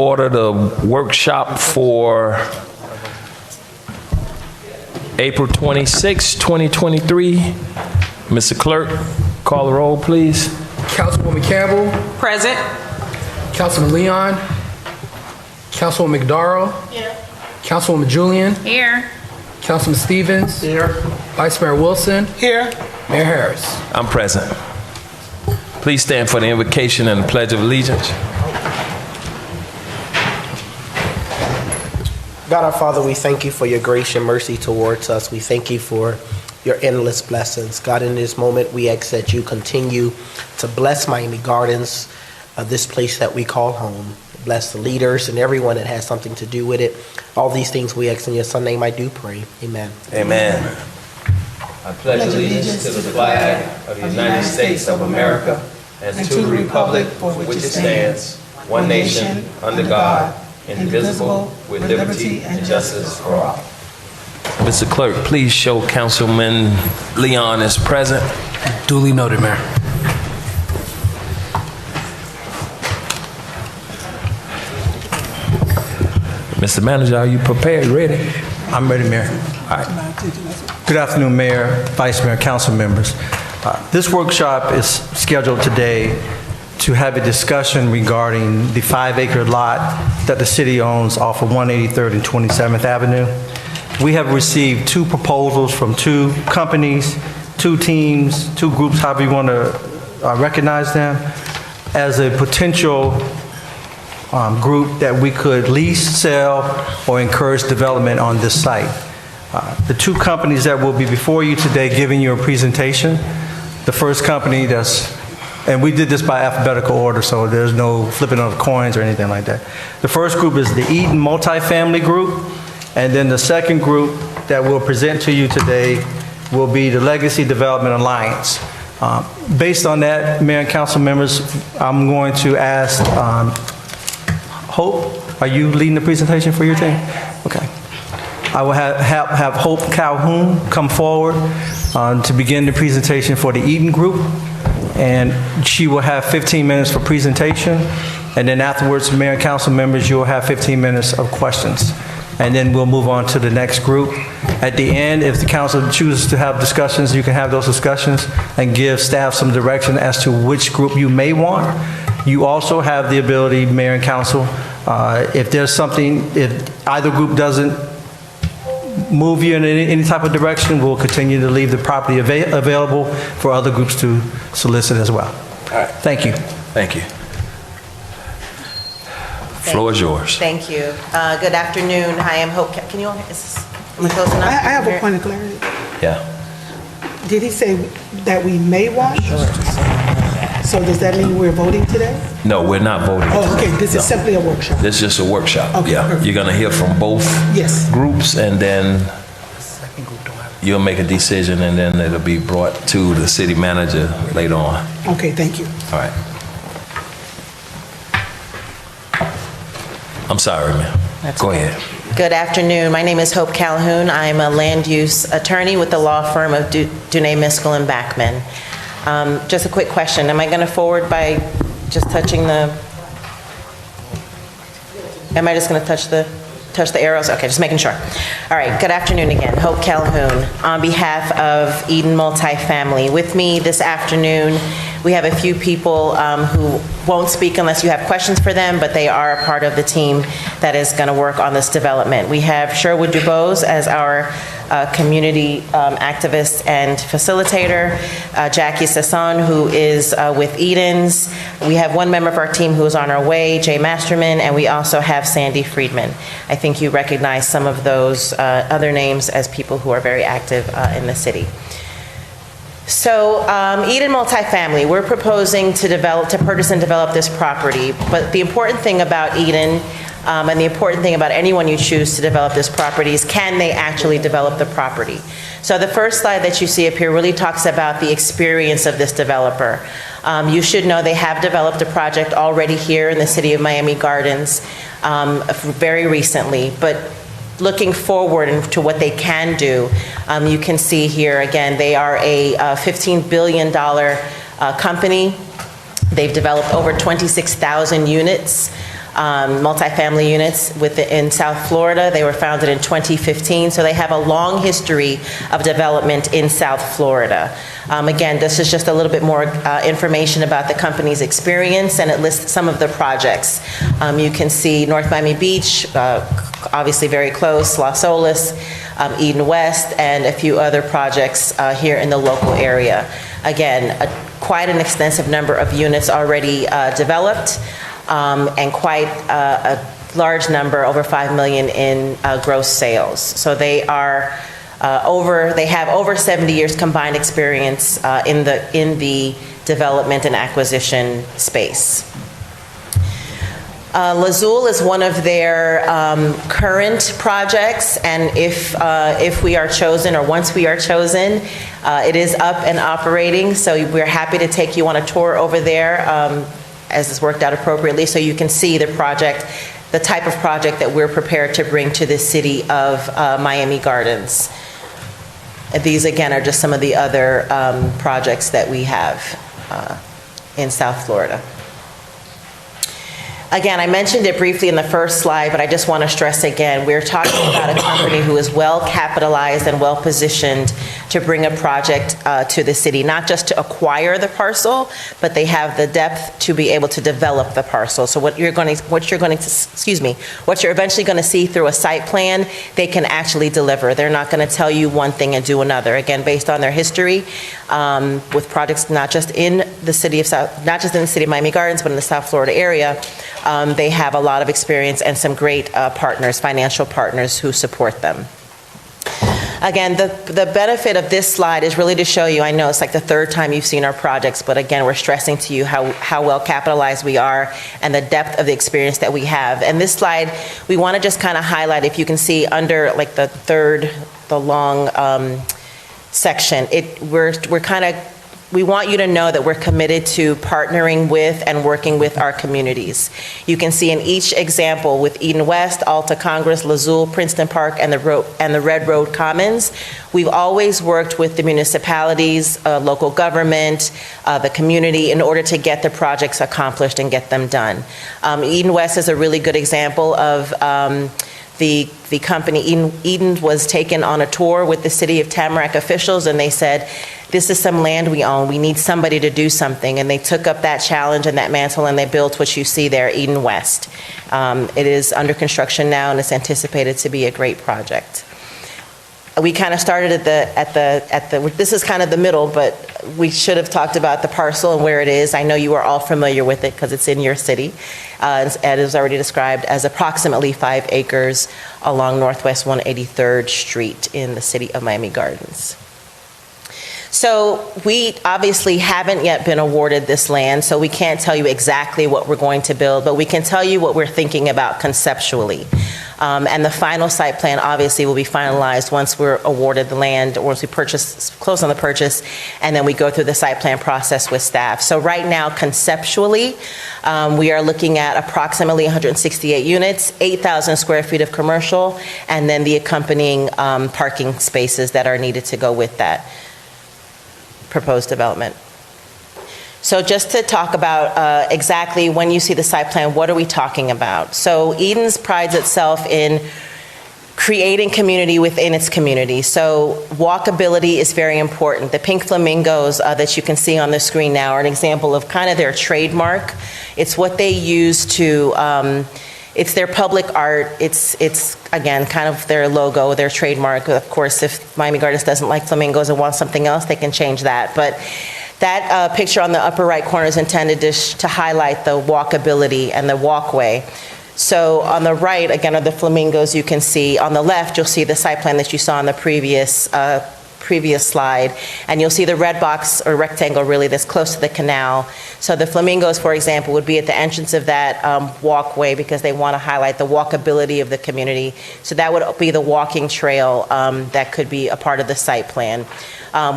Order the workshop for April 26, 2023. Mr. Clerk, call the roll, please. Councilwoman Campbell. Present. Councilman Leon. Councilwoman McDarrell. Here. Councilwoman Julian. Here. Councilman Stevens. Here. Vice Mayor Wilson. Here. Mayor Harris. I'm present. Please stand for the invocation and the Pledge of Allegiance. God our Father, we thank you for your grace and mercy towards us. We thank you for your endless blessings. God, in this moment, we ask that you continue to bless Miami Gardens, this place that we call home. Bless the leaders and everyone that has something to do with it. All these things we ask in your Son's name I do pray. Amen. Amen. I pledge allegiance to the flag of the United States of America and to the republic for which it stands, one nation, under God, indivisible, with liberty and justice for all. Mr. Clerk, please show Councilman Leon is present. Duly noted, Mayor. Mr. Manager, are you prepared, ready? I'm ready, Mayor. All right. Good afternoon, Mayor, Vice Mayor, Council members. This workshop is scheduled today to have a discussion regarding the 5-acre lot that the city owns off of 183rd and 27th Avenue. We have received 2 proposals from 2 companies, 2 teams, 2 groups, however you want to recognize them, as a potential group that we could lease, sell, or encourage development on this site. The 2 companies that will be before you today giving you a presentation, the first company and we did this by alphabetical order, so there's no flipping of coins or anything like that. The first group is the Eden Multifamily Group, and then the second group that we'll present to you today will be the Legacy Development Alliance. Based on that, Mayor and Council members, I'm going to ask Hope, are you leading the presentation for your team? Okay. I will have Hope Calhoun come forward to begin the presentation for the Eden Group, and she will have 15 minutes for presentation, and then afterwards, Mayor and Council members, you will have 15 minutes of questions, and then we'll move on to the next group. At the end, if the council chooses to have discussions, you can have those discussions and give staff some direction as to which group you may want. You also have the ability, Mayor and Council, if there's something, if either group doesn't move you in any type of direction, we'll continue to leave the property available for other groups to solicit as well. All right. Thank you. Thank you. Floor is yours. Thank you. Good afternoon. Hi, I'm Hope. Can you all, am I close enough? I have a point of clarity. Yeah. Did he say that we may want? So does that mean we're voting today? No, we're not voting. Oh, okay, this is simply a workshop. This is just a workshop. Okay, Yeah. perfect. You're going to hear from both Yes. groups, and then you'll make a decision, and then it'll be brought to the city manager later on. Okay, thank you. All right. I'm sorry, ma'am. Go ahead. Good afternoon. My name is Hope Calhoun. I'm a land use attorney with the law firm of Dunay, Miskell, and Backman. Just a quick question. Am I going to forward by just touching the... Am I just going to touch the arrows? Okay, just making sure. All right, good afternoon again. Hope Calhoun on behalf of Eden Multifamily. With me this afternoon, we have a few people who won't speak unless you have questions for them, but they are a part of the team that is going to work on this development. We have Sherwood Dubose as our community activist and facilitator, Jackie Sasson, who is with Edens. We have one member of our team who is on our way, Jay Masterman, and we also have Sandy Friedman. I think you recognize some of those other names as people who are very active in the city. So Eden Multifamily, we're proposing to purchase and develop this property, but the important thing about Eden and the important thing about anyone you choose to develop this property is, can they actually develop the property? So the first slide that you see up here really talks about the experience of this developer. You should know they have developed a project already here in the city of Miami Gardens very recently, but looking forward to what they can do, you can see here again, they are a $15 billion company. They've developed over 26,000 units multifamily units in South Florida. They were founded in 2015, so they have a long history of development in South Florida. Again, this is just a little bit more information about the company's experience, and it lists some of the projects. You can see North Miami Beach, obviously very close, Las Olas, Eden West, and a few other projects here in the local area. Again, quite an extensive number of units already developed, and quite a large number, over $5 million in gross sales. So they are they have over 70 years combined experience in the development and acquisition space. Lazul is one of their current projects, and if we are chosen, or once we are chosen, it is up and operating. So we're happy to take you on a tour over there as it's worked out appropriately, so you can see the project, the type of project that we're prepared to bring to the city of Miami Gardens. These, again, are just some of the other projects that we have in South Florida. Again, I mentioned it briefly in the first slide, but I just want to stress again, we're talking about a company who is well capitalized and well positioned to bring a project to the city, not just to acquire the parcel, but they have the depth to be able to develop the parcel. So what you're eventually going to see through a site plan, they can actually deliver. They're not going to tell you one thing and do another. Again, based on their history with projects not just in the city of Miami Gardens, but in the South Florida area. They have a lot of experience and some great partners, financial partners who support them. Again, the benefit of this slide is really to show you, I know it's like the third time you've seen our projects, but again, we're stressing to you how well capitalized we are and the depth of the experience that we have. And this slide, we want to just kind of highlight, if you can see under like the long section, we want you to know that we're committed to partnering with and working with our communities. You can see in each example with Eden West, Alta Congress, Lazul, Princeton Park, and the Red Road Commons, we've always worked with the municipalities, local government, the community in order to get the projects accomplished and get them done. Eden West is a really good example of the company. Eden was taken on a tour with the City of Tamarack officials, and they said, this is some land we own. We need somebody to do something. And they took up that challenge and that mantle, and they built what you see there, Eden West. It is under construction now, and it's anticipated to be a great project. We kind of started this is kind of the middle, but we should have talked about the parcel and where it is. I know you are all familiar with it because it's in your city. It is already described as approximately 5 acres along Northwest 183rd Street in the city of Miami Gardens. So we obviously haven't yet been awarded this land, so we can't tell you exactly what we're going to build, but we can tell you what we're thinking about conceptually. And the final site plan obviously will be finalized once we're awarded the land, or once we close on the purchase, and then we go through the site plan process with staff. So right now, conceptually, we are looking at approximately 168 units, 8,000 square feet of commercial, and then the accompanying parking spaces that are needed to go with that proposed development. So just to talk about exactly when you see the site plan, what are we talking about? So Eden's prides itself in creating community within its community. So walkability is very important. The pink flamingos that you can see on the screen now are an example of kind of their trademark. It's what they use to, it's their public art. It's again, kind of their logo, their trademark. Of course, if Miami Gardens doesn't like flamingos and wants something else, they can change that. But that picture on the upper right corner is intended to highlight the walkability and the walkway. So on the right, again, are the flamingos you can see. On the left, you'll see the site plan that you saw on the previous slide, and you'll see the red box or rectangle really that's close to the canal. So the flamingos, for example, would be at the entrance of that walkway because they want to highlight the walkability of the community. So that would be the walking trail that could be a part of the site plan.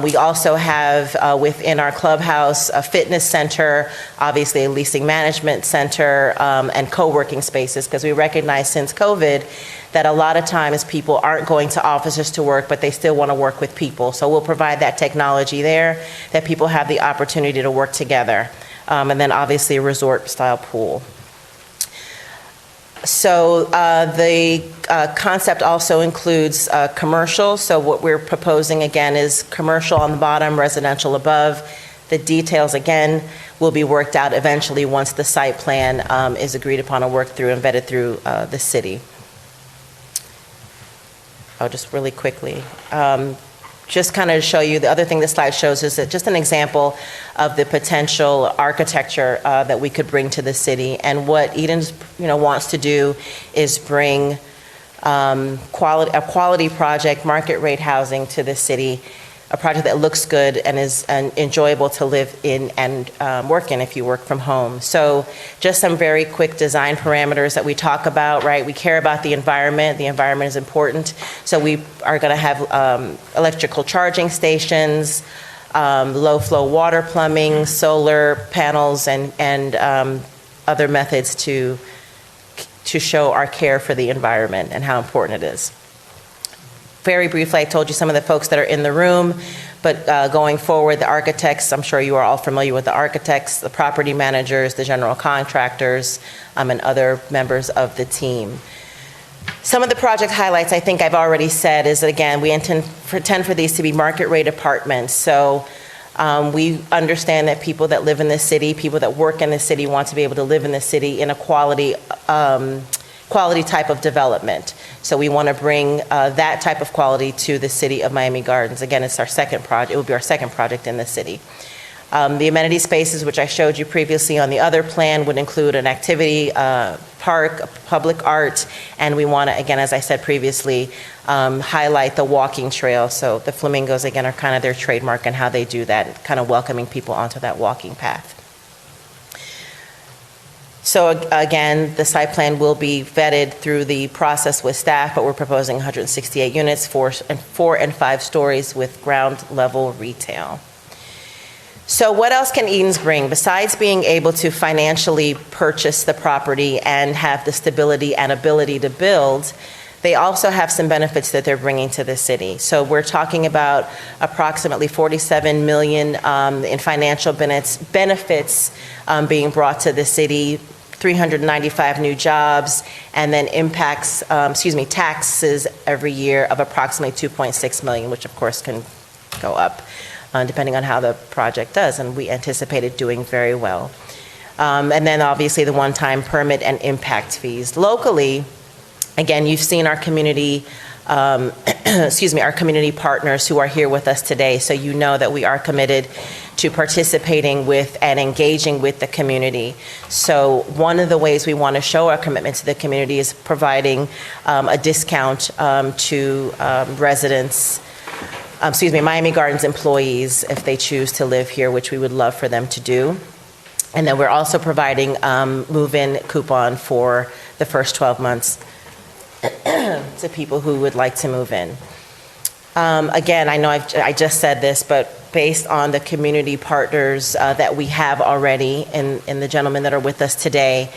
We also have within our clubhouse a fitness center, obviously a leasing management center, and co-working spaces, because we recognize since COVID that a lot of times people aren't going to offices to work, but they still want to work with people. So we'll provide that technology there, that people have the opportunity to work together. And then obviously a resort-style pool. So the concept also includes commercial. So what we're proposing, again, is commercial on the bottom, residential above. The details, again, will be worked out eventually once the site plan is agreed upon and worked through and vetted through the city. Oh, just really quickly. Just kind of show you, the other thing this slide shows is that just an example of the potential architecture that we could bring to the city. And what Eden's, wants to do is bring a quality project, market rate housing to the city, a project that looks good and is enjoyable to live in and work in if you work from home. So just some very quick design parameters that we talk about, right? We care about the environment. The environment is important. So we are going to have electrical charging stations, low flow water plumbing, solar panels, and other methods to show our care for the environment and how important it is. Very briefly, I told you some of the folks that are in the room, but going forward, the architects, I'm sure you are all familiar with the architects, the property managers, the general contractors, and other members of the team. Some of the project highlights I think I've already said is that, again, we intend for these to be market rate apartments. So we understand that people that live in the city, people that work in the city want to be able to live in the city in a quality type of development. So we want to bring that type of quality to the city of Miami Gardens. Again, it's our second project. It will be our second project in the city. The amenity spaces, which I showed you previously on the other plan, would include an activity park, public art, and we want to, again, as I said previously, highlight the walking trail. So the flamingos, again, are kind of their trademark and how they do that, kind of welcoming people onto that walking path. So again, the site plan will be vetted through the process with staff, but we're proposing 168 units, 4 and 5 stories with ground level retail. So what else can Edens bring? Besides being able to financially purchase the property and have the stability and ability to build, they also have some benefits that they're bringing to the city. So we're talking about approximately $47 million in financial benefits being brought to the city, 395 new jobs, and then taxes every year of approximately $2.6 million, which of course can go up depending on how the project does, and we anticipate it doing very well. And then obviously the one-time permit and impact fees. Locally, again, you've seen our community our community partners who are here with us today, so you know that we are committed to participating with and engaging with the community. So one of the ways we want to show our commitment to the community is providing a discount to residents, Miami Gardens employees if they choose to live here, which we would love for them to do. And then we're also providing move-in coupon for the first 12 months to people who would like to move in. Again, I know I just said this, but based on the community partners that we have already and the gentlemen that are with us today,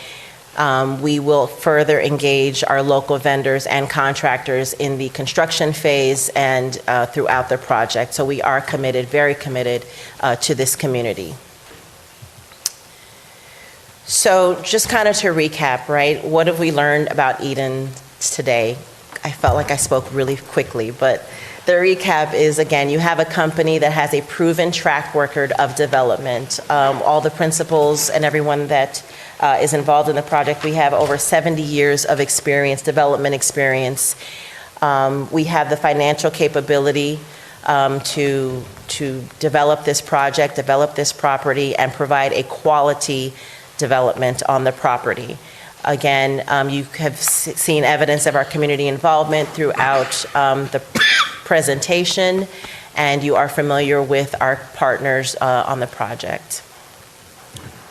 we will further engage our local vendors and contractors in the construction phase and throughout the project. So we are committed, very committed to this community. So just kind of to recap, right? What have we learned about Eden today? I felt like I spoke really quickly, but the recap is, again, you have a company that has a proven track record of development. All the principals and everyone that is involved in the project, we have over 70 years of experience, development experience. We have the financial capability to develop this project, develop this property, and provide a quality development on the property. Again, you have seen evidence of our community involvement throughout the presentation, and you are familiar with our partners on the project.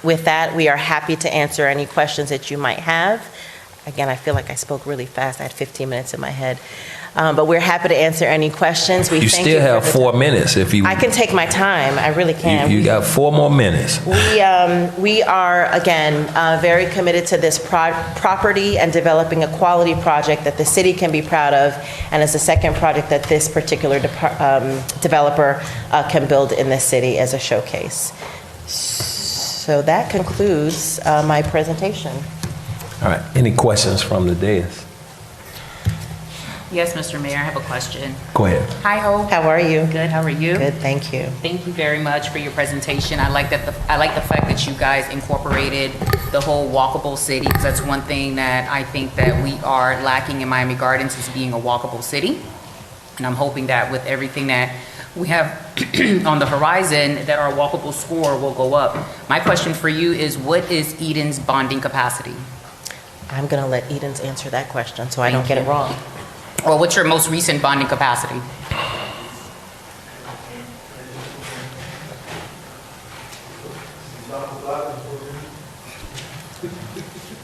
With that, we are happy to answer any questions that you might have. Again, I feel like I spoke really fast. I had 15 minutes in my head. But we're happy to answer any questions. You still have 4 minutes if you... I can take my time. I really can. You got 4 more minutes. We are, again, very committed to this property and developing a quality project that the city can be proud of, and it's the second project that this particular developer can build in the city as a showcase. So that concludes my presentation. All right, any questions from the dais? Yes, Mr. Mayor, I have a question. Go ahead. Hi, Hope. How are you? Good, how are you? Good, thank you. Thank you very much for your presentation. I like the fact that you guys incorporated the whole walkable city, because that's one thing that I think that we are lacking in Miami Gardens is being a walkable city. And I'm hoping that with everything that we have on the horizon, that our walkable score will go up. My question for you is, what is Eden's bonding capacity? I'm going to let Edens answer that question so I don't Thank get it you. wrong. Or what's your most recent bonding capacity?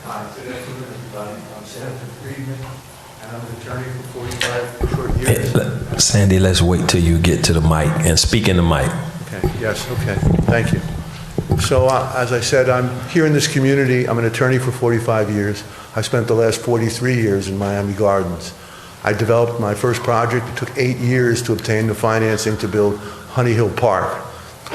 Hi, good afternoon, everybody. I'm Senator Friedman, and I'm an attorney for 45 short years. Sandy, let's wait till you get to the mic and speak in the mic. Okay, yes, okay, thank you. So, as I said, I'm here in this community. I'm an attorney for 45 years. I spent the last 43 years in Miami Gardens. I developed my first project. It took 8 years to obtain the financing to build Honey Hill Park.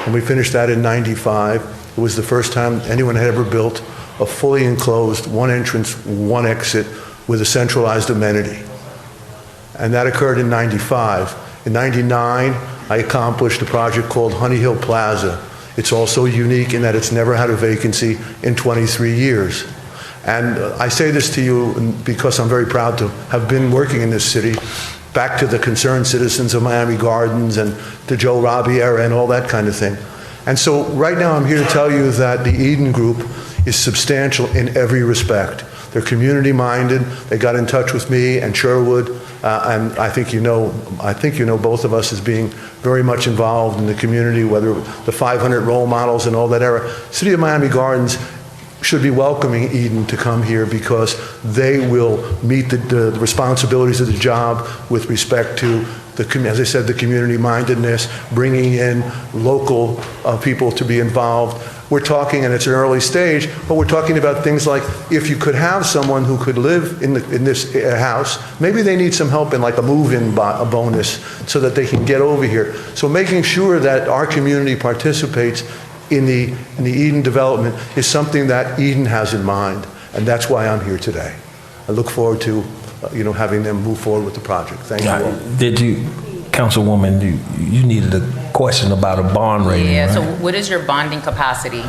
When we finished that in '95, it was the first time anyone had ever built a fully enclosed, one entrance, one exit with a centralized amenity. And that occurred in '95. In '99, I accomplished a project called Honey Hill Plaza. It's also unique in that it's never had a vacancy in 23 years. And I say this to you because I'm very proud to have been working in this city, back to the concerned citizens of Miami Gardens and to Joe Robbie era and all that kind of thing. And so right now I'm here to tell you that the Eden Group is substantial in every respect. They're community-minded. They got in touch with me and Sherwood, and I think you know both of us as being very much involved in the community, whether the 500 role models and all that era. City of Miami Gardens should be welcoming Eden to come here because they will meet the responsibilities of the job with respect to as I said, the community-mindedness, bringing in local people to be involved. We're talking, and it's an early stage, but we're talking about things like if you could have someone who could live in this house, maybe they need some help in like a move-in bonus so that they can get over here. So making sure that our community participates in the Eden development is something that Eden has in mind, and that's why I'm here today. I look forward to having them move forward with the project. Thank you all. Did you, Councilwoman, you needed a question about a bond rating, Yeah, right? so what is your bonding capacity?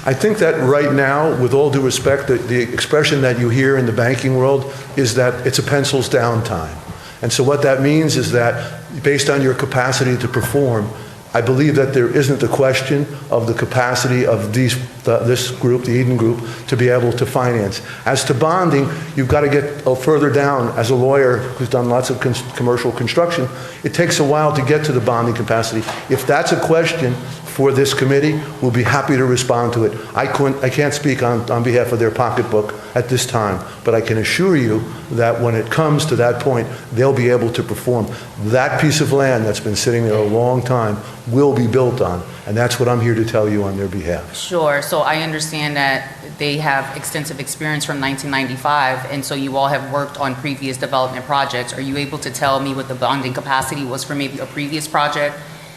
I think that right now, with all due respect, the expression that you hear in the banking world is that it's a pencils down time. And so what that means is that based on your capacity to perform, I believe that there isn't a question of the capacity of this group, the Eden Group, to be able to finance. As to bonding, you've got to get further down. As a lawyer who's done lots of commercial construction, it takes a while to get to the bonding capacity. If that's a question for this committee, we'll be happy to respond to it. I can't speak on behalf of their pocketbook at this time, but I can assure you that when it comes to that point, they'll be able to perform. That piece of land that's been sitting there a long time will be built on, and that's what I'm here to tell you on their behalf. Sure, so I understand that they have extensive experience from 1995, and so you all have worked on previous development projects. Are you able to tell me what the bonding capacity was for maybe a previous project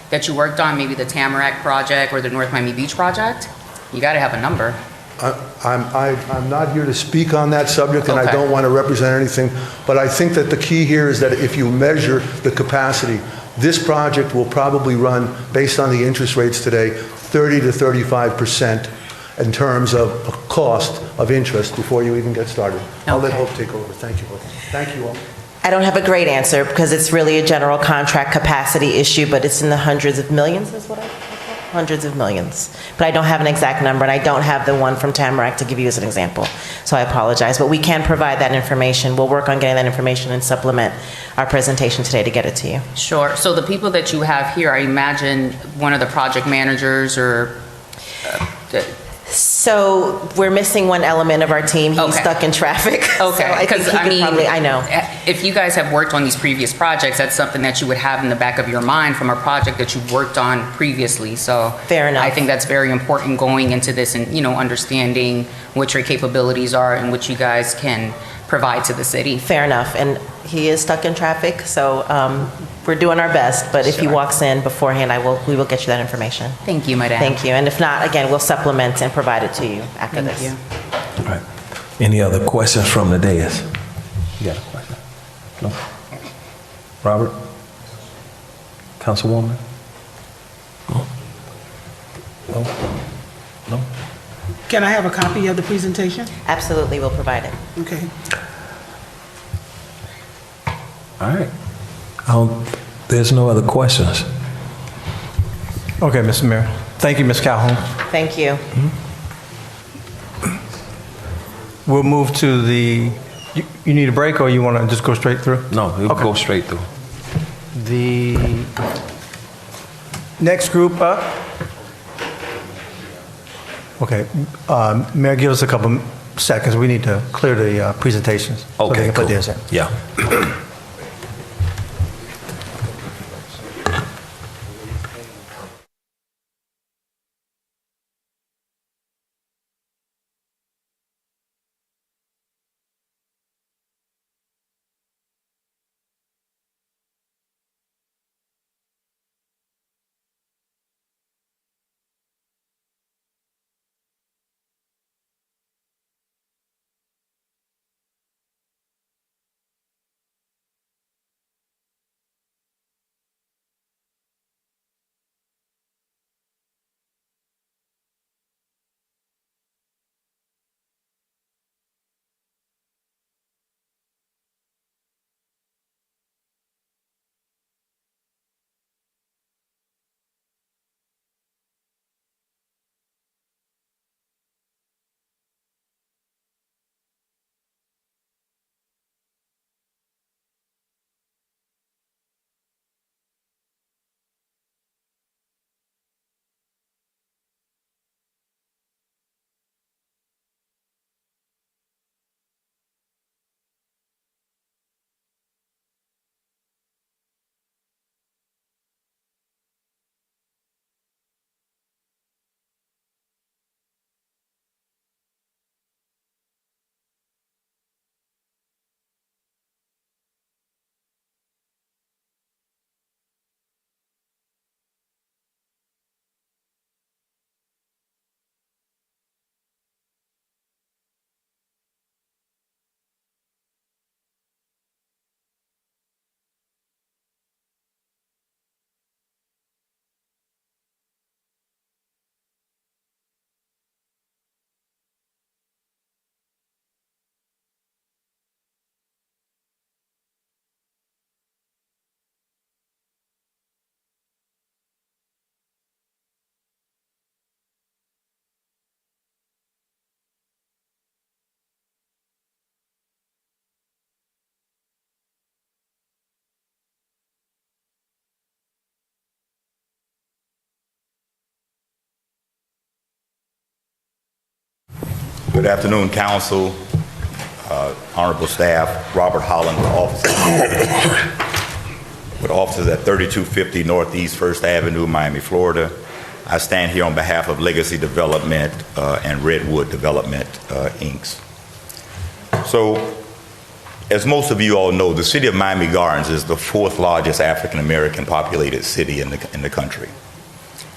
that you worked on, maybe the Tamarack project or the North Miami Beach project? You got to have a number. I'm not here to speak on that subject, and I Okay. don't want to represent anything, but I think that the key here is that if you measure the capacity, this project will probably run, based on the interest rates today, 30 to 35% in terms of cost of interest before you even get started. I'll let Okay. Hope take over. Thank you, Hope. Thank you all. I don't have a great answer because it's really a general contract capacity issue, but it's in the hundreds of millions is what I hundreds of millions. But I don't have an exact number, and I don't have the one from Tamarack to give you as an example. So I apologize, but we can provide that information. We'll work on getting that information and supplement our presentation today to get it to you. Sure, so the people that you have here, I imagine one of the project managers or So we're missing one element of our team. He's Okay. stuck in traffic. So Okay, I think because he I could mean, probably, I know. if you guys have worked on these previous projects, that's something that you would have in the back of your mind from a project that you've worked on previously. So Fair enough. I think that's very important going into this and, understanding what your capabilities are and what you guys can provide to the city. Fair enough. And he is stuck in traffic, so we're doing our best. But if he Sure. walks in beforehand, we will get you that information. Thank you, Madam. Thank you. And if not, again, we'll supplement and provide it to you after Thank this. you. All right. Any other questions from the dais? You got a question? No? Robert? Councilwoman? No? No? No? Can I have a copy of the presentation? Absolutely, we'll provide it. Okay. All right. There's no other questions. Okay, Mr. Mayor. Thank you, Ms. Calhoun. Thank you. We'll move to the, you need a break or you want to just go straight through? No, we'll Okay. go straight through. The next group up. Okay, Mayor, give us a couple seconds. We need to clear the presentations. So they Okay, can put cool. theirs in. Yeah. Good afternoon, Council, honorable staff. Robert Holland with offices at 3250 Northeast First Avenue, Miami, Florida. I stand here on behalf of Legacy Development and Redwood Development, Inc. So, as most of you all know, the city of Miami Gardens is the fourth largest African-American populated city in the country.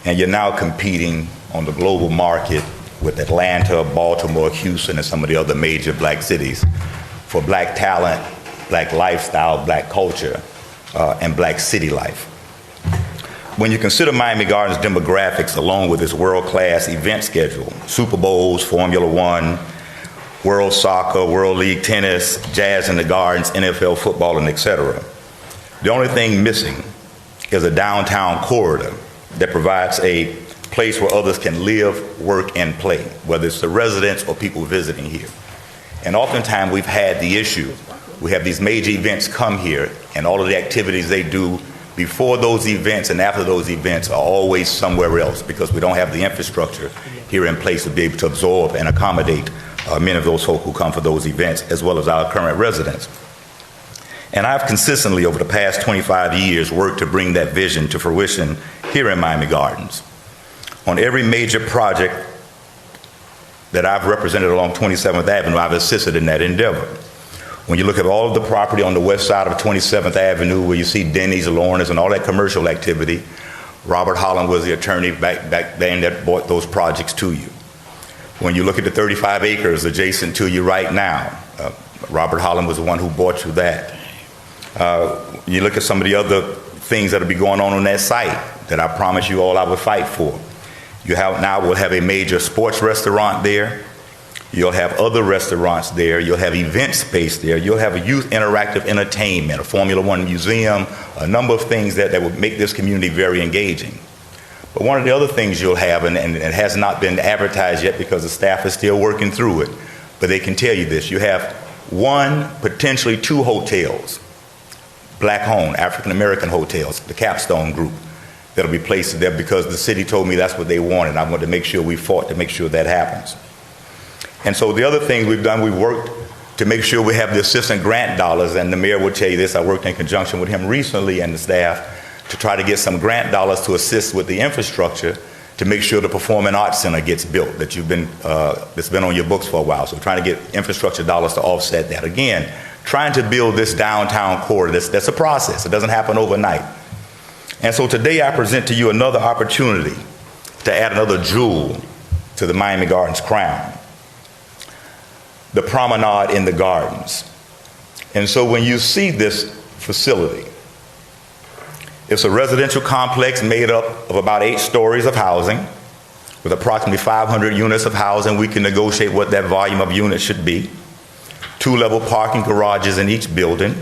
And you're now competing on the global market with Atlanta, Baltimore, Houston, and some of the other major black cities for black talent, black lifestyle, black culture, and black city life. When you consider Miami Gardens' demographics along with its world-class event schedule, Super Bowls, Formula One, World Soccer, World League Tennis, Jazz in the Gardens, NFL football, and etc., the only thing missing is a downtown corridor that provides a place where others can live, work, and play, whether it's the residents or people visiting here. And oftentimes we've had the issue, we have these major events come here, and all of the activities they do before those events and after those events are always somewhere else because we don't have the infrastructure here in place to be able to absorb and accommodate many of those folk who come for those events, as well as our current residents. And I've consistently, over the past 25 years, worked to bring that vision to fruition here in Miami Gardens. On every major project that I've represented along 27th Avenue, I've assisted in that endeavor. When you look at all of the property on the west side of 27th Avenue, where you see Denny's, Lorna's, and all that commercial activity, Robert Holland was the attorney back then that brought those projects to you. When you look at the 35 acres adjacent to you right now, Robert Holland was the one who bought you that. You look at some of the other things that will be going on that site that I promised you all I would fight for. We'll have a major sports restaurant there. You'll have other restaurants there. You'll have event space there. You'll have a youth interactive entertainment, a Formula One museum, a number of things that would make this community very engaging. But one of the other things you'll have, and it has not been advertised yet because the staff is still working through it, but they can tell you this. You have 1, potentially 2 hotels, Black-owned, African-American hotels, the Capstone Group, that'll be placed there because the city told me that's what they wanted. I wanted to make sure we fought to make sure that happens. And so the other things we've done, we've worked to make sure we have the assistant grant dollars, and the mayor will tell you this. I worked in conjunction with him recently and the staff to try to get some grant dollars to assist with the infrastructure to make sure the Performing Arts Center gets built that's been on your books for a while. So trying to get infrastructure dollars to offset that. Again, trying to build this downtown core, that's a process. It doesn't happen overnight. And so today I present to you another opportunity to add another jewel to the Miami Gardens crown. The promenade in the gardens. And so when you see this facility, it's a residential complex made up of about 8 stories of housing with approximately 500 units of housing. We can negotiate what that volume of units should be. 2-level parking garages in each building.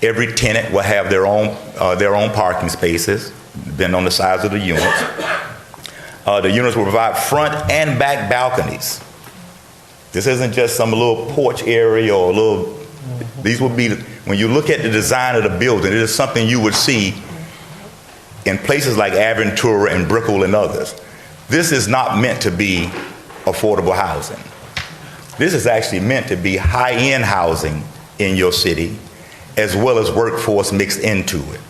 Every tenant will have their own parking spaces, depending on the size of the units. The units will provide front and back balconies. This isn't just some little porch area or a little, these will be, when you look at the design of the building, it is something you would see in places like Aventura and Brickell and others. This is not meant to be affordable housing. This is actually meant to be high-end housing in your city, as well as workforce mixed into it.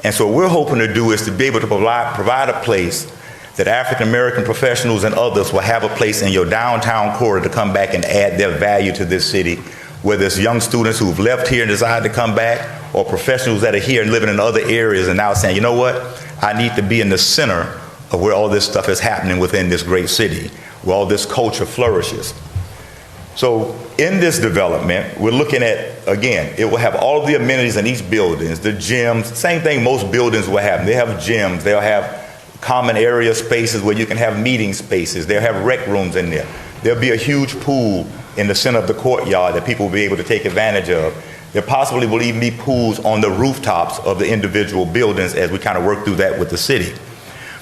And so what we're hoping to do is to be able to provide a place that African American professionals and others will have a place in your downtown core to come back and add their value to this city, whether it's young students who've left here and decided to come back, or professionals that are here and living in other areas and now saying, you know what, I need to be in the center of where all this stuff is happening within this great city, where all this culture flourishes. So in this development, we're looking at, again, it will have all of the amenities in each building, the gyms, same thing most buildings will have. They have gyms, they'll have common area spaces where you can have meeting spaces. They'll have rec rooms in there. There'll be a huge pool in the center of the courtyard that people will be able to take advantage of. There possibly will even be pools on the rooftops of the individual buildings as we kind of work through that with the city.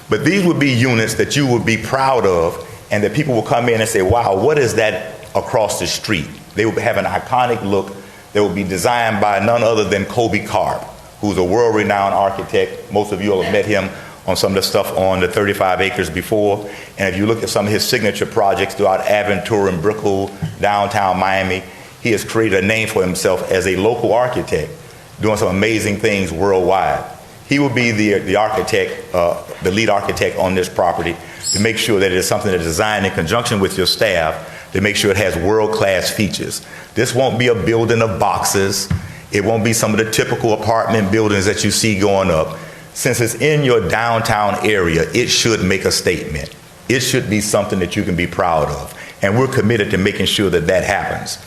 But these would be units that you would be proud of and that people will come in and say, wow, what is that across the street? They will have an iconic look that will be designed by none other than Kobe Karp, who's a world-renowned architect. Most of you all have met him on some of the stuff on the 35 acres before. And if you look at some of his signature projects throughout Aventura and Brickell, downtown Miami, he has created a name for himself as a local architect, doing some amazing things worldwide. He will be the architect, the lead architect on this property to make sure that it is something that is designed in conjunction with your staff to make sure it has world-class features. This won't be a building of boxes. It won't be some of the typical apartment buildings that you see going up. Since it's in your downtown area, it should make a statement. It should be something that you can be proud of. And we're committed to making sure that that happens.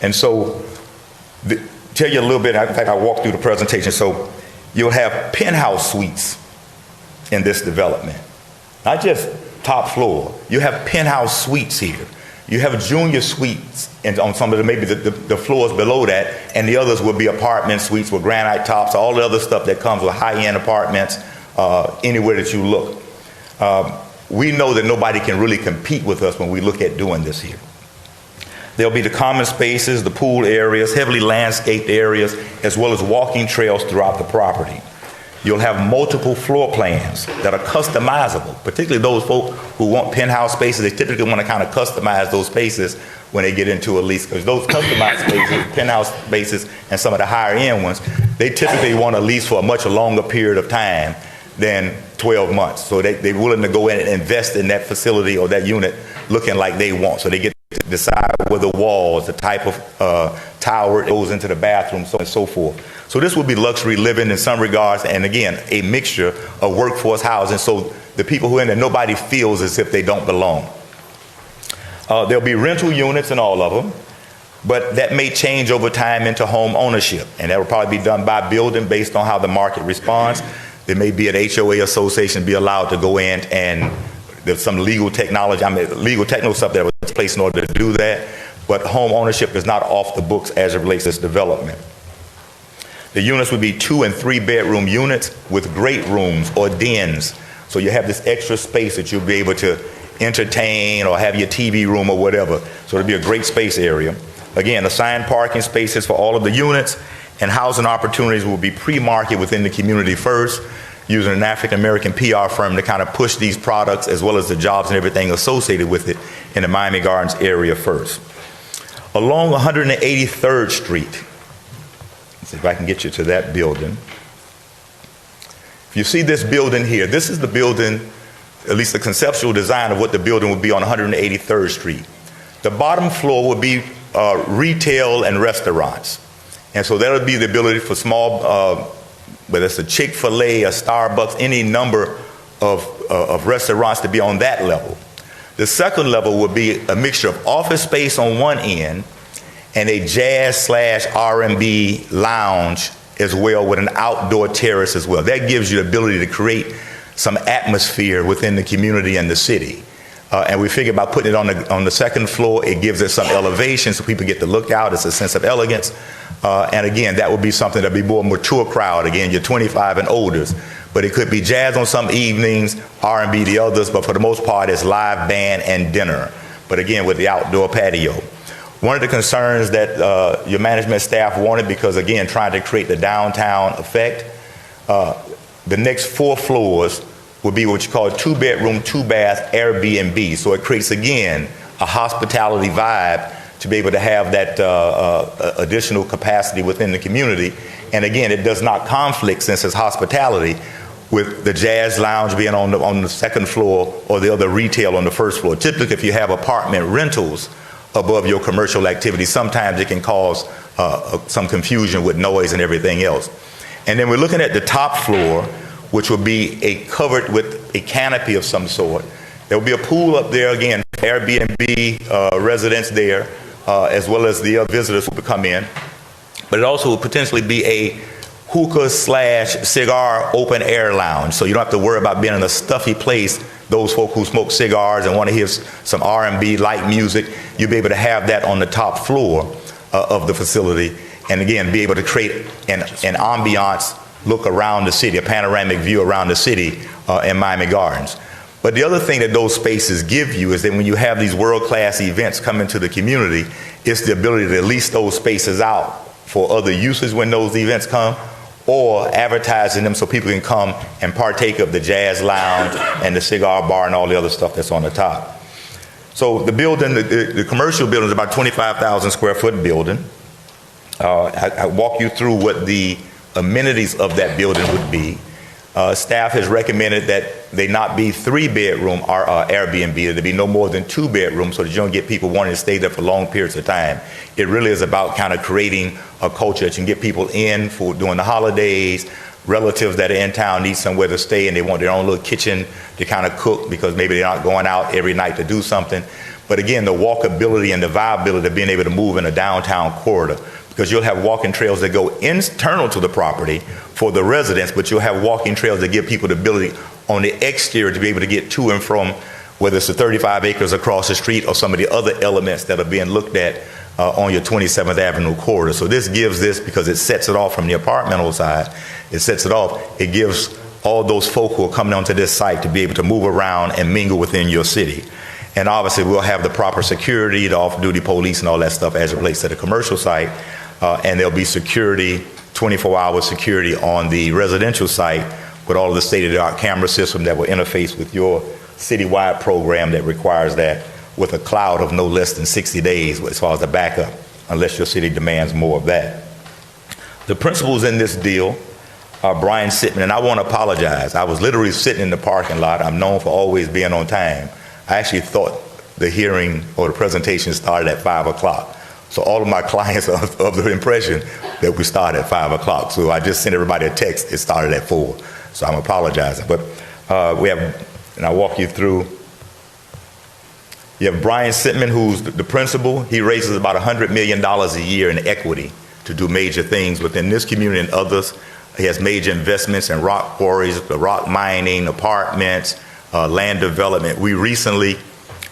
And so, tell you a little bit, in fact, I walked through the presentation. So you'll have penthouse suites in this development. Not just top floor. You have penthouse suites here. You have junior suites on some of the, maybe the floors below that, and the others will be apartment suites with granite tops, all the other stuff that comes with high-end apartments anywhere that you look. We know that nobody can really compete with us when we look at doing this here. There'll be the common spaces, the pool areas, heavily landscaped areas, as well as walking trails throughout the property. You'll have multiple floor plans that are customizable, particularly those folk who want penthouse spaces. They typically want to kind of customize those spaces when they get into a lease, because those customized spaces, penthouse spaces, and some of the higher end ones, they typically want a lease for a much longer period of time than 12 months. So they're willing to go in and invest in that facility or that unit looking like they want. So they get to decide where the walls, the type of tower that goes into the bathroom, so on and so forth. So this will be luxury living in some regards, and again, a mixture of workforce housing, so the people who are in there, nobody feels as if they don't belong. There'll be rental units in all of them, but that may change over time into home ownership, and that will probably be done by building based on how the market responds. There may be an HOA association be allowed to go in, and there's some legal technology, legal technical stuff that was in place in order to do that, but home ownership is not off the books as it relates to this development. The units would be 2 and 3 bedroom units with great rooms or dens, so you have this extra space that you'll be able to entertain or have your TV room or whatever, so it'll be a great space area. Again, assigned parking spaces for all of the units, and housing opportunities will be pre-marketed within the community first, using an African-American PR firm to kind of push these products as well as the jobs and everything associated with it in the Miami Gardens area first. Along 183rd Street, let's see if I can get you to that building. If you see this building here, this is the building, at least the conceptual design of what the building would be on 183rd Street. The bottom floor would be retail and restaurants. And so that'll be the ability for small, whether it's a Chick-fil-A, a Starbucks, any number of restaurants to be on that level. The second level would be a mixture of office space on one end and a jazz/R&B lounge as well, with an outdoor terrace as well. That gives you the ability to create some atmosphere within the community and the city. And we figure about putting it on the second floor, it gives it some elevation so people get to look out. It's a sense of elegance. And again, that would be something that would be more mature crowd. Again, you're 25 and older. But it could be jazz on some evenings, R&B the others, but for the most part, it's live band and dinner. But again, with the outdoor patio. One of the concerns that your management staff wanted, because again, trying to create the downtown effect, the next 4 floors would be what you call a 2-bedroom, 2-bath Airbnb. So it creates, again, a hospitality vibe to be able to have that additional capacity within the community. And again, it does not conflict, since it's hospitality, with the jazz lounge being on the second floor or the other retail on the first floor. Typically, if you have apartment rentals above your commercial activity, sometimes it can cause some confusion with noise and everything else. And then we're looking at the top floor, which will be covered with a canopy of some sort. There will be a pool up there, again, Airbnb residents there, as well as the other visitors who will come in. But it also will potentially be a hookah/cigar open air lounge. So you don't have to worry about being in a stuffy place. Those folk who smoke cigars and want to hear some R&B light music, you'll be able to have that on the top floor of the facility. And again, be able to create an ambiance look around the city, a panoramic view around the city in Miami Gardens. But the other thing that those spaces give you is that when you have these world-class events come into the community, it's the ability to lease those spaces out for other uses when those events come, or advertising them so people can come and partake of the jazz lounge and the cigar bar and all the other stuff that's on the top. So the building, the commercial building is about 25,000 square foot building. I walk you through what the amenities of that building would be. Staff has recommended that they not be 3-bedroom Airbnb, there be no more than 2 bedrooms, so that you don't get people wanting to stay there for long periods of time. It really is about kind of creating a culture that you can get people in for during the holidays. Relatives that are in town need somewhere to stay and they want their own little kitchen to kind of cook because maybe they're not going out every night to do something. But again, the walkability and the viability of being able to move in a downtown corridor, because you'll have walking trails that go internal to the property for the residents, but you'll have walking trails that give people the ability on the exterior to be able to get to and from, whether it's the 35 acres across the street or some of the other elements that are being looked at on your 27th Avenue corridor. So this gives this, because it sets it off from the apartmental side, it sets it off, it gives all those folk who are coming onto this site to be able to move around and mingle within your city. And obviously we'll have the proper security, the off-duty police and all that stuff as it relates to the commercial site. And there'll be security, 24-hour security on the residential site with all of the state-of-the-art camera system that will interface with your citywide program that requires that, with a cloud of no less than 60 days as far as the backup, unless your city demands more of that. The principals in this deal are Brian Sitman, and I want to apologize. I was literally sitting in the parking lot. I'm known for always being on time. I actually thought the hearing or the presentation started at 5 o'clock. So all of my clients are of the impression that we start at 5 o'clock. So I just sent everybody a text, it started at 4. So I'm apologizing. But we have, and I'll walk you through You have Brian Sitman, who's the principal. He raises about $100 million a year in equity to do major things within this community and others. He has major investments in rock quarries, rock mining, apartments, land development. We recently,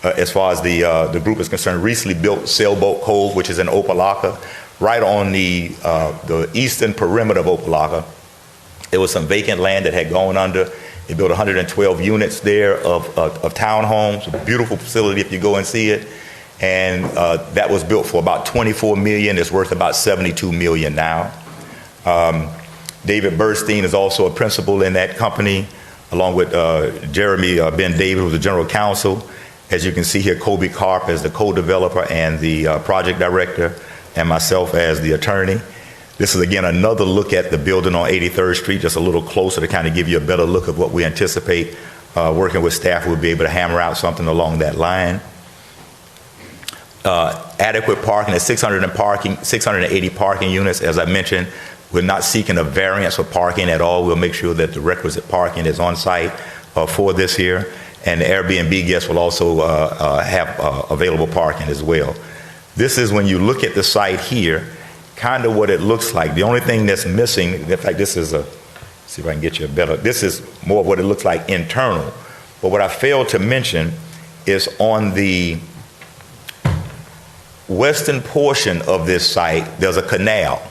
as far as the group is concerned, recently built Sailboat Cove, which is in Opelika, right on the eastern perimeter of Opelika. There was some vacant land that had gone under. They built 112 units there of townhomes, a beautiful facility if you go and see it. And that was built for about $24 million. It's worth about $72 million now. David Burstein is also a principal in that company, along with Jeremy Ben David, who's the general counsel. As you can see here, Kobe Karp as the co-developer and the project director, and myself as the attorney. This is, again, another look at the building on 83rd Street, just a little closer to kind of give you a better look of what we anticipate. Working with staff, we'll be able to hammer out something along that line. Adequate parking at 680 parking units. As I mentioned, we're not seeking a variance for parking at all. We'll make sure that the requisite parking is on site for this here. And the Airbnb guests will also have available parking as well. This is, when you look at the site here, kind of what it looks like. The only thing that's missing, in fact, this is see if I can get you a better, this is more of what it looks like internal. But what I failed to mention is on the western portion of this site, there's a canal.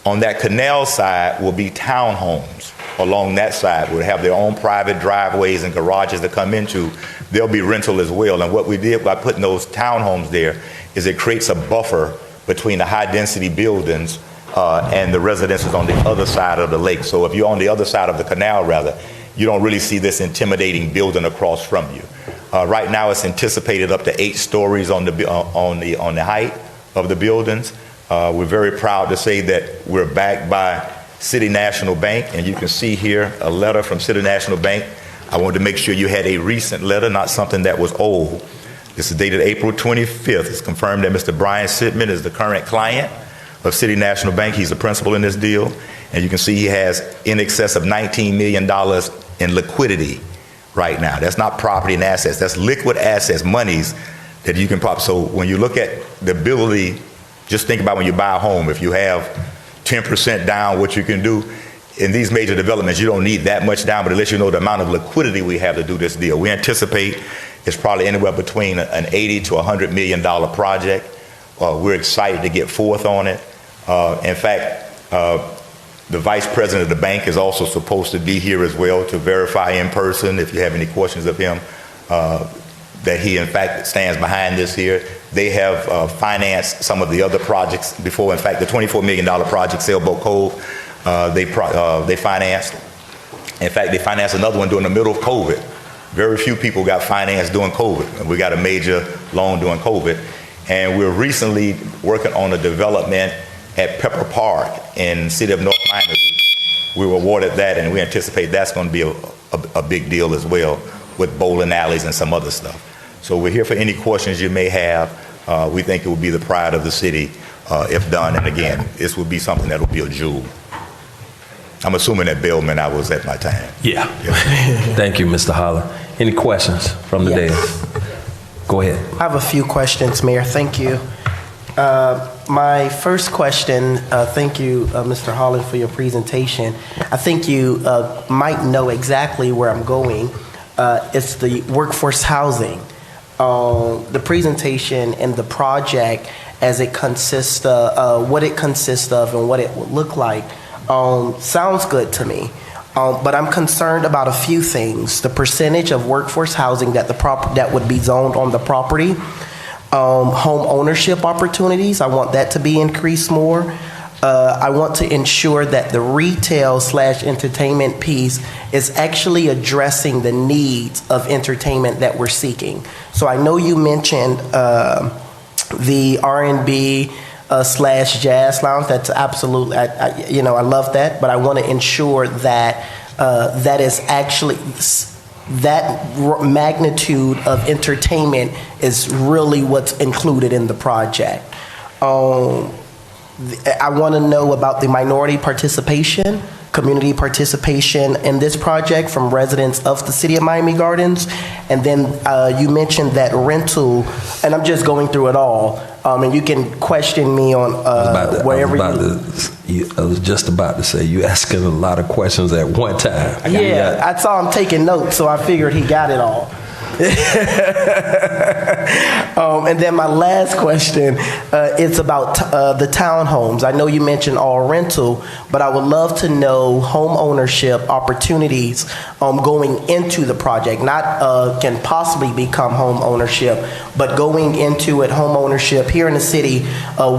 On that canal side will be townhomes. Along that side will have their own private driveways and garages to come into. There'll be rental as well. And what we did by putting those townhomes there is it creates a buffer between the high-density buildings and the residences on the other side of the lake. So if you're on the other side of the canal, rather, you don't really see this intimidating building across from you. Right now, it's anticipated up to 8 stories on the height of the buildings. We're very proud to say that we're backed by City National Bank, and you can see here a letter from City National Bank. I wanted to make sure you had a recent letter, not something that was old. This is dated April 25th. It's confirmed that Mr. Brian Sitman is the current client of City National Bank. He's the principal in this deal. And you can see he has in excess of $19 million in liquidity right now. That's not property and assets. That's liquid assets, monies that you can pop. So when you look at the ability, just think about when you buy a home. If you have 10% down, what you can do. In these major developments, you don't need that much down, but it lets you know the amount of liquidity we have to do this deal. We anticipate it's probably anywhere between an $80 to $100 million project. We're excited to get forth on it. In fact, the vice president of the bank is also supposed to be here as well to verify in person, if you have any questions of him, that he in fact stands behind this here. They have financed some of the other projects before. In fact, the $24 million project, Sailboat Cove, they financed. In fact, they financed another one during the middle of COVID. Very few people got financed during COVID. We got a major loan during COVID. And we're recently working on a development at Pepper Park in the city of North Miami. We were awarded that, and we anticipate that's going to be a big deal as well, with bowling alleys and some other stuff. So we're here for any questions you may have. We think it will be the pride of the city if done. And again, this will be something that will be a jewel. I'm assuming at Bellman I was at my time. Yeah. Thank you, Mr. Holler. Any questions from the dais? Go ahead. I have a few questions, Mayor. Thank you. My first question, thank you, Mr. Holland, for your presentation. I think you might know exactly where I'm going. It's the workforce housing. The presentation and the project as it consists of, what it consists of and what it would look like, sounds good to me. But I'm concerned about a few things. The percentage of workforce housing that would be zoned on the property, home ownership opportunities, I want that to be increased more. I want to ensure that the retail/entertainment piece is actually addressing the needs of entertainment that we're seeking. So I know you mentioned the R&B /jazz lounge. That's absolutely, I love that, but I want to ensure that that is actually, that magnitude of entertainment is really what's included in the project. I want to know about the minority participation community participation in this project from residents of the city of Miami Gardens. And then you mentioned that rental, and I'm just going through it all, and you can question me on wherever I was just about to say, you asking a lot of questions at one time. Yeah, I saw him taking notes, so I figured he got it all. And then my last question, it's about the townhomes. I know you mentioned all rental, but I would love to know home ownership opportunities going into the project. Not can possibly become home ownership, but going into it, home ownership. Here in the city,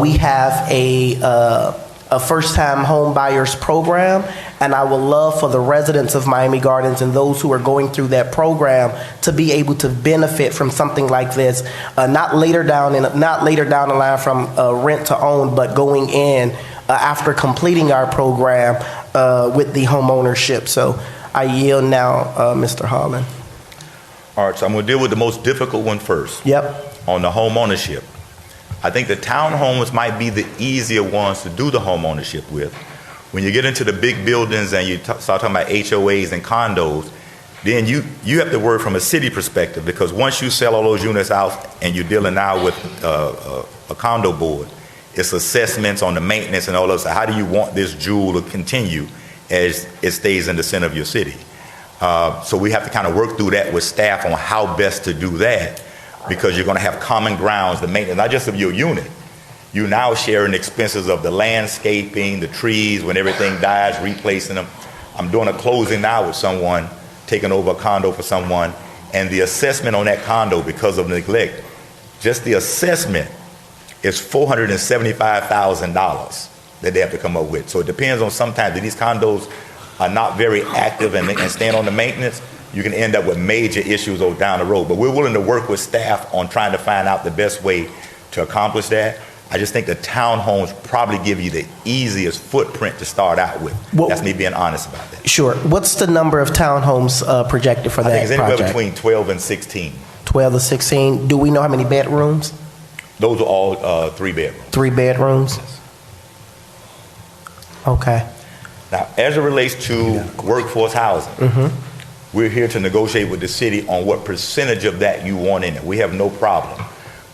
we have a first-time home buyers program, and I would love for the residents of Miami Gardens and those who are going through that program to be able to benefit from something like this, not later down the line from rent to own, but going in after completing our program with the home ownership. So I yield now, Mr. Holland. All right, so I'm going to deal with the most difficult one first. Yep. On the home ownership. I think the townhomes might be the easier ones to do the home ownership with. When you get into the big buildings and you start talking about HOAs and condos, then you have to work from a city perspective, because once you sell all those units out and you're dealing now with a condo board, it's assessments on the maintenance and all those. How do you want this jewel to continue as it stays in the center of your city? So we have to kind of work through that with staff on how best to do that, because you're going to have common grounds, the maintenance, not just of your unit. You now sharing the expenses of the landscaping, the trees, when everything dies, replacing them. I'm doing a closing now with someone, taking over a condo for someone, and the assessment on that condo, because of neglect, just the assessment is $475,000 that they have to come up with. So it depends on, sometimes if these condos are not very active and stand on the maintenance, you can end up with major issues down the road. But we're willing to work with staff on trying to find out the best way to accomplish that. I just think the townhomes probably give you the easiest footprint to start out with. That's me being honest about that. Sure. What's the number of townhomes projected for that project? I think it's anywhere between 12 and 16. 12 to 16. Do we know how many bedrooms? Those are all 3 bedrooms. 3 bedrooms? Okay. Now, as it relates to workforce housing, we're here to negotiate with the city on what percentage of that you want in it. We have no problem.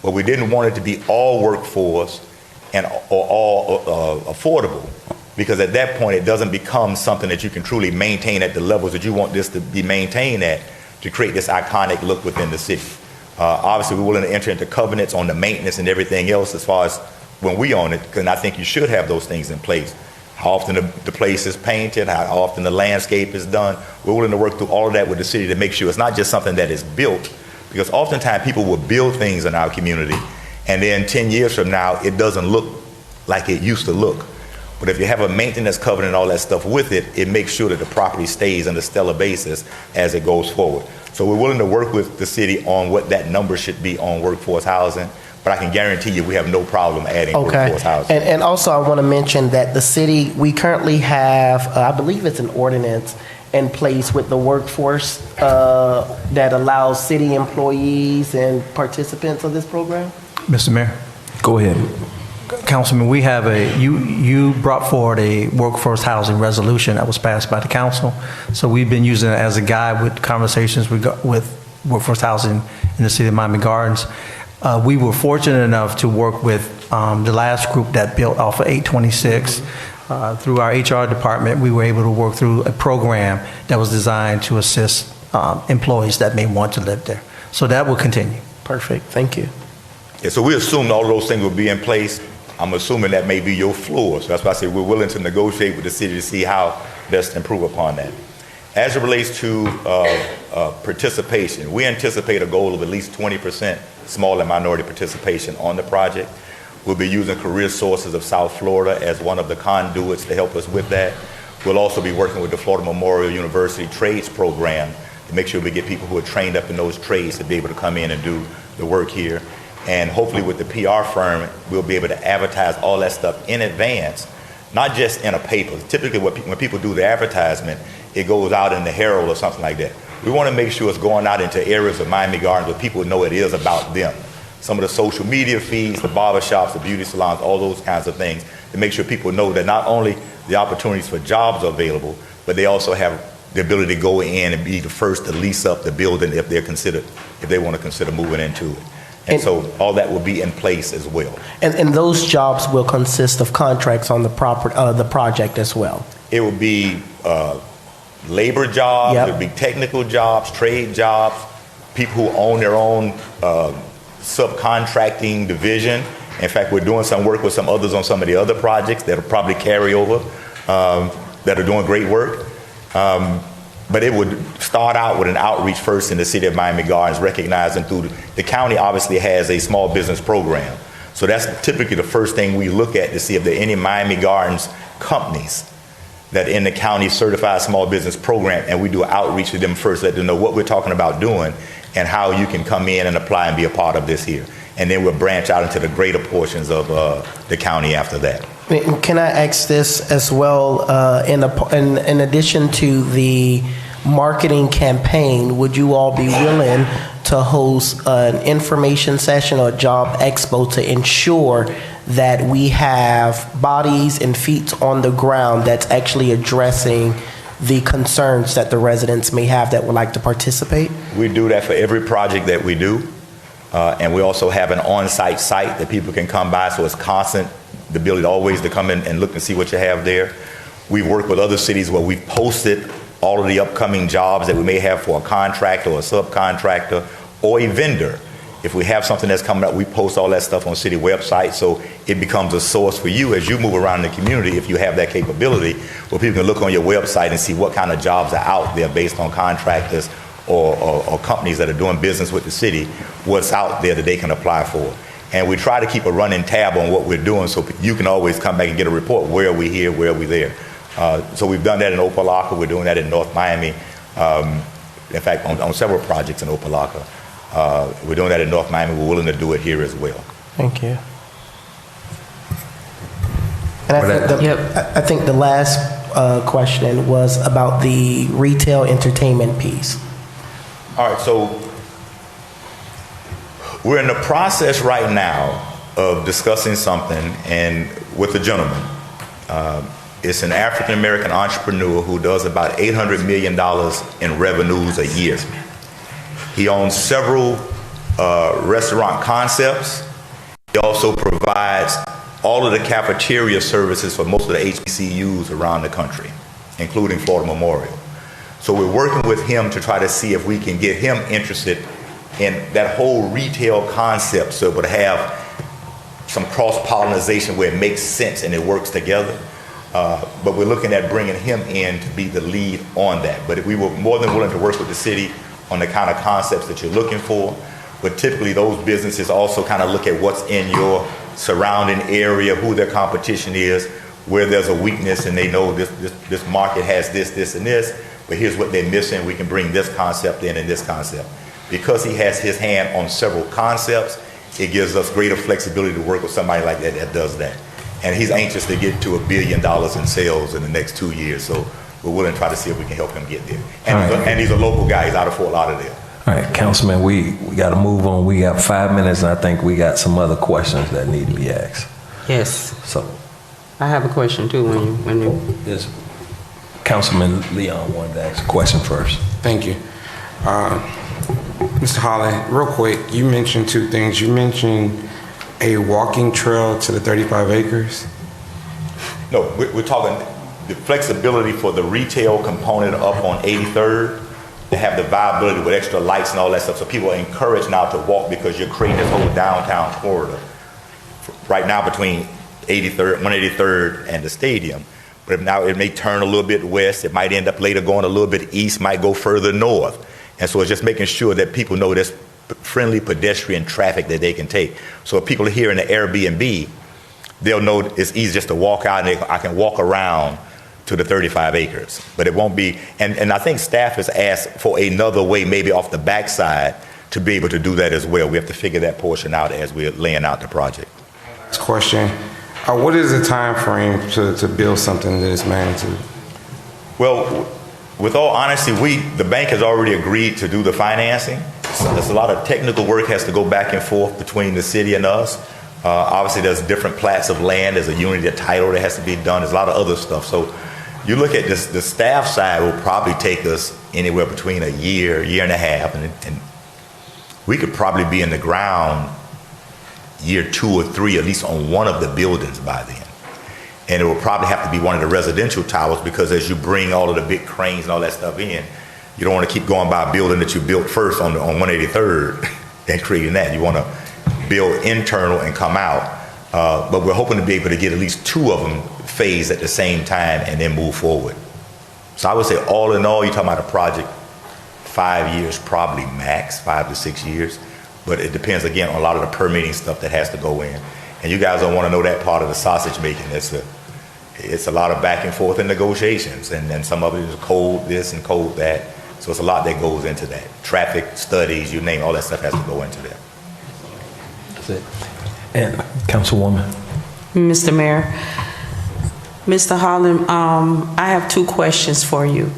But we didn't want it to be all workforce or all affordable, because at that point it doesn't become something that you can truly maintain at the levels that you want this to be maintained at to create this iconic look within the city. Obviously, we're willing to enter into covenants on the maintenance and everything else as far as when we own it, because I think you should have those things in place. How often the place is painted, how often the landscape is done. We're willing to work through all of that with the city to make sure it's not just something that is built, because oftentimes people will build things in our community and then 10 years from now it doesn't look like it used to look. But if you have a maintenance covenant and all that stuff with it, it makes sure that the property stays on a stellar basis as it goes forward. So we're willing to work with the city on what that number should be on workforce housing, but I can guarantee you we have no problem adding workforce housing. And also I want to mention that the city, we currently have, I believe it's an ordinance in place with the workforce that allows city employees and participants of this program? Mr. Mayor? Go ahead. Councilman, we have you brought forward a workforce housing resolution that was passed by the council. So we've been using it as a guide with conversations with workforce housing in the city of Miami Gardens. We were fortunate enough to work with the last group that built off of 826. Through our HR department, we were able to work through a program that was designed to assist employees that may want to live there. So that will continue. Perfect. Thank you. Yeah, so we assume all of those things will be in place. I'm assuming that may be your floor. So that's why I say we're willing to negotiate with the city to see how best to improve upon that. As it relates to participation, we anticipate a goal of at least 20% small and minority participation on the project. We'll be using Career Sources of South Florida as one of the conduits to help us with that. We'll also be working with the Florida Memorial University Trades Program to make sure we get people who are trained up in those trades to be able to come in and do the work here. And hopefully with the PR firm, we'll be able to advertise all that stuff in advance, not just in a paper. Typically when people do the advertisement, it goes out in the Herald or something like that. We want to make sure it's going out into areas of Miami Gardens where people know it is about them. Some of the social media feeds, the barbershops, the beauty salons, all those kinds of things, to make sure people know that not only the opportunities for jobs are available, but they also have the ability to go in and be the first to lease up the building if they want to consider moving into it. And so all that will be in place as well. And those jobs will consist of contracts on the project as well? It will be labor jobs, Yep. it will be technical jobs, trade jobs, people who own their own subcontracting division. In fact, we're doing some work with some others on some of the other projects that will probably carry over that are doing great work. But it would start out with an outreach first in the city of Miami Gardens, recognizing through the county obviously has a small business program. So that's typically the first thing we look at to see if there are any Miami Gardens companies that in the county certified small business program, and we do outreach to them first, let them know what we're talking about doing and how you can come in and apply and be a part of this here. And then we'll branch out into the greater portions of the county after that. Can I ask this as well, in addition to the marketing campaign, would you all be willing to host an information session or job expo to ensure that we have bodies and feet on the ground that's actually addressing the concerns that the residents may have that would like to participate? We do that for every project that we do. And we also have an on-site site that people can come by, so it's constant, the ability always to come in and look and see what you have there. We've worked with other cities where we've posted all of the upcoming jobs that we may have for a contractor or a subcontractor or a vendor. If we have something that's coming up, we post all that stuff on city websites, so it becomes a source for you as you move around the community, if you have that capability, where people can look on your website and see what kind of jobs are out there based on contractors or companies that are doing business with the city, what's out there that they can apply for. And we try to keep a running tab on what we're doing so you can always come back and get a report, where are we here, where are we there. So we've done that in Opa-locka, we're doing that in North Miami. In fact, on several projects in Opa-locka. We're doing that in North Miami, we're willing to do it here as well. Thank you. And I think the last question was about the retail entertainment piece. All right, so we're in the process right now of discussing something and with a gentleman. It's an African-American entrepreneur who does about $800 million in revenues a year. He owns several restaurant concepts. He also provides all of the cafeteria services for most of the HBCUs around the country, including Florida Memorial. So we're working with him to try to see if we can get him interested in that whole retail concept, so it would have some cross-pollination where it makes sense and it works together. But we're looking at bringing him in to be the lead on that. But we were more than willing to work with the city on the kind of concepts that you're looking for. But typically those businesses also kind of look at what's in your surrounding area, who their competition is, where there's a weakness, and they know this market has this, and this, but here's what they're missing. We can bring this concept in and this concept. Because he has his hand on several concepts, it gives us greater flexibility to work with somebody like that that does that. And he's anxious to get to $1 billion in sales in the next 2 years, so we're willing to try to see if we can help him get there. And he's a local guy. He's out of Fort Lauderdale. All right, Councilman, we got to move on. We got 5 minutes, and I think we got some other questions that need to be asked. Yes, So, I have a question too when you. this Councilman Leon wanted to ask a question first. Thank you. Mr. Holland, real quick, you mentioned two things. You mentioned a walking trail to the 35 acres. No, we're talking the flexibility for the retail component up on 83rd to have the viability with extra lights and all that stuff. So people are encouraged now to walk because you're creating this whole downtown corridor right now between 183rd and the stadium. But now it may turn a little bit west. It might end up later going a little bit east, might go further north. And so it's just making sure that people know there's friendly pedestrian traffic that they can take. So if people are here in the Airbnb, they'll know it's easy just to walk out and I can walk around to the 35 acres. But it won't be, and I think staff has asked for another way, maybe off the backside, to be able to do that as well. We have to figure that portion out as we're laying out the project. Next question. What is the time frame to build something of this magnitude? Well, with all honesty, the bank has already agreed to do the financing. So there's a lot of technical work has to go back and forth between the city and us. Obviously, there's different plats of land. There's a unity of title that has to be done. There's a lot of other stuff. So you look at this, the staff side will probably take us anywhere between a year, year and a half, and we could probably be in the ground year 2 or 3, at least on one of the buildings by then. And it will probably have to be one of the residential towers, because as you bring all of the big cranes and all that stuff in, you don't want to keep going by a building that you built first on 183rd and creating that. You want to build internal and come out. But we're hoping to be able to get at least 2 of them phased at the same time and then move forward. So I would say all in all, you're talking about a project 5 years, probably max, 5 to 6 years. But it depends, again, on a lot of the permitting stuff that has to go in. And you guys don't want to know that part of the sausage making. It's a lot of back and forth and negotiations. And then some of it is code this and code that. So it's a lot that goes into that. Traffic studies, you name, all that stuff has to go into that. That's it. And Councilwoman. Mr. Mayor, Mr. Holland, I have 2 questions for you.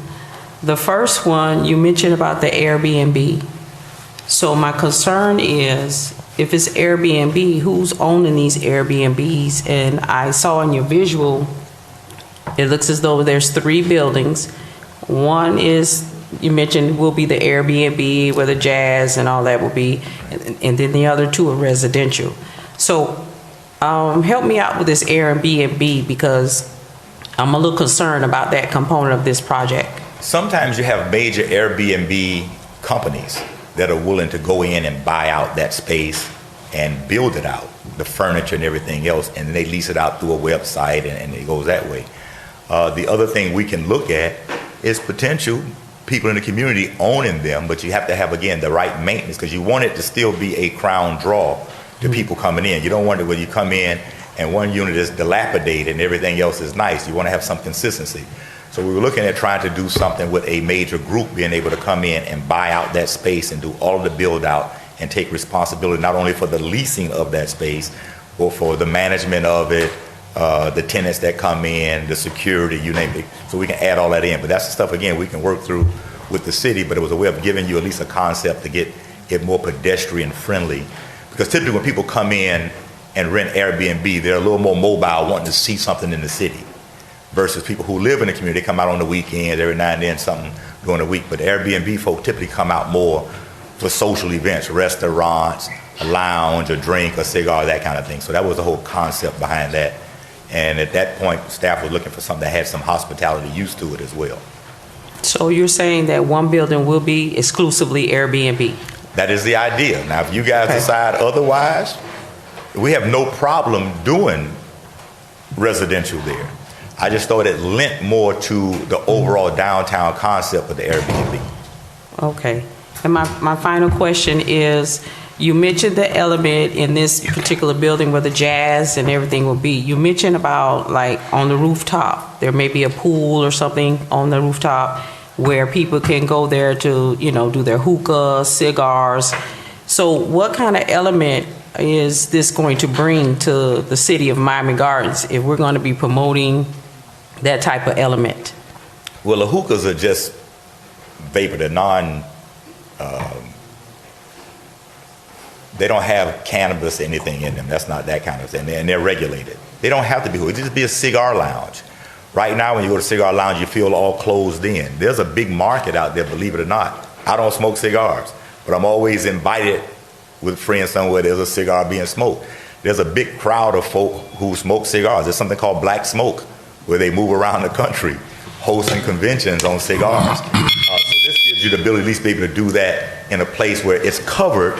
The first one, you mentioned about the Airbnb. So my concern is, if it's Airbnb, who's owning these Airbnbs? And I saw in your visual, it looks as though there's 3 buildings. One is, you mentioned, will be the Airbnb where the jazz and all that will be, and then the other 2 are residential. So help me out with this Airbnb, because I'm a little concerned about that component of this project. Sometimes you have major Airbnb companies that are willing to go in and buy out that space and build it out, the furniture and everything else, and then they lease it out through a website, and it goes that way. The other thing we can look at is potential people in the community owning them, but you have to have, again, the right maintenance, because you want it to still be a crown draw to people coming in. You don't want it when you come in and one unit is dilapidated and everything else is nice. You want to have some consistency. So we were looking at trying to do something with a major group being able to come in and buy out that space and do all of the build out and take responsibility not only for the leasing of that space, but for the management of it, the tenants that come in, the security, you name it. So we can add all that in. But that's the stuff, again, we can work through with the city, but it was a way of giving you at least a concept to get it more pedestrian friendly. Because typically when people come in and rent Airbnb, they're a little more mobile, wanting to see something in the city, versus people who live in the community. They come out on the weekends, every now and then something during the week. But Airbnb folk typically come out more for social events, restaurants, a lounge, a drink, a cigar, that kind of thing. So that was the whole concept behind that. And at that point, staff was looking for something that had some hospitality use to it as well. So you're saying that one building will be exclusively Airbnb? That is the idea. Now, if you guys decide otherwise, we have no problem doing residential there. I just thought it lent more to the overall downtown concept of the Airbnb. Okay. And my final question is, you mentioned the element in this particular building where the jazz and everything will be. You mentioned about, like, on the rooftop, there may be a pool or something on the rooftop where people can go there to, you know, do their hookah, cigars. So what kind of element is this going to bring to the city of Miami Gardens if we're going to be promoting that type of element? Well, the hookahs are just vapor. They're they don't have cannabis or anything in them. That's not that kind of thing. And they're regulated. They don't have to be hookahs. It just be a cigar lounge. Right now, when you go to cigar lounge, you feel all closed in. There's a big market out there, believe it or not. I don't smoke cigars, but I'm always invited with friends somewhere there's a cigar being smoked. There's a big crowd of folk who smoke cigars. There's something called Black Smoke, where they move around the country hosting conventions on cigars. So this gives you the ability to at least be able to do that in a place where it's covered,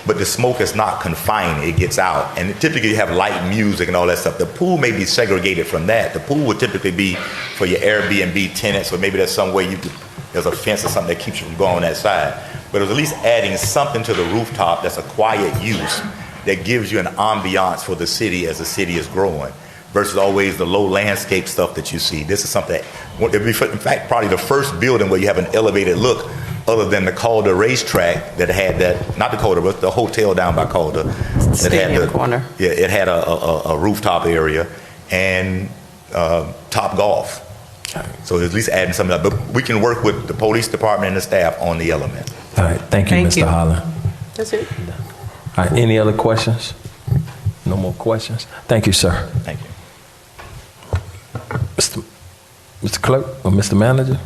but the smoke is not confined. It gets out. And typically you have light music and all that stuff. The pool may be segregated from that. The pool would typically be for your Airbnb tenants, or maybe there's some way there's a fence or something that keeps you from going on that side. But it was at least adding something to the rooftop that's a quiet use that gives you an ambiance for the city as the city is growing, versus always the low landscape stuff that you see. This is something that, in fact, probably the first building where you have an elevated look, other than the Calder racetrack that had that, not the Calder, but the hotel down by Calder. That had the corner. Yeah, it had a rooftop area and Top Golf. So at least adding something up. But we can work with the police department and the staff on the element. All right, thank you, Mr. Holland. That's it. All right, any other questions? No No more questions? Thank you, sir. Thank you. Mr. Clerk or Mr. Manager?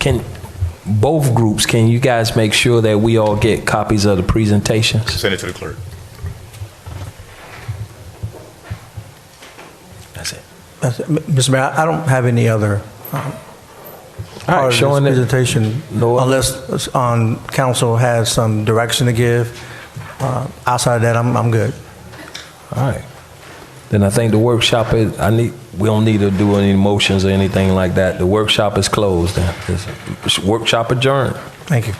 Can both groups, can you guys make sure that we all get copies of the presentations? Send it to the clerk. That's it. Mr. Mayor, I don't have any other part of this showing it- presentation, No other- unless council has some direction to give. Outside of that, I'm good. All right. Then I think the workshop is, we don't need to do any motions or anything like that. The workshop is closed then. It's workshop adjourned. Thank you.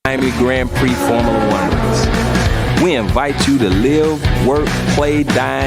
Miami Grand Prix Formula One race. We invite you to live, work, play, dine,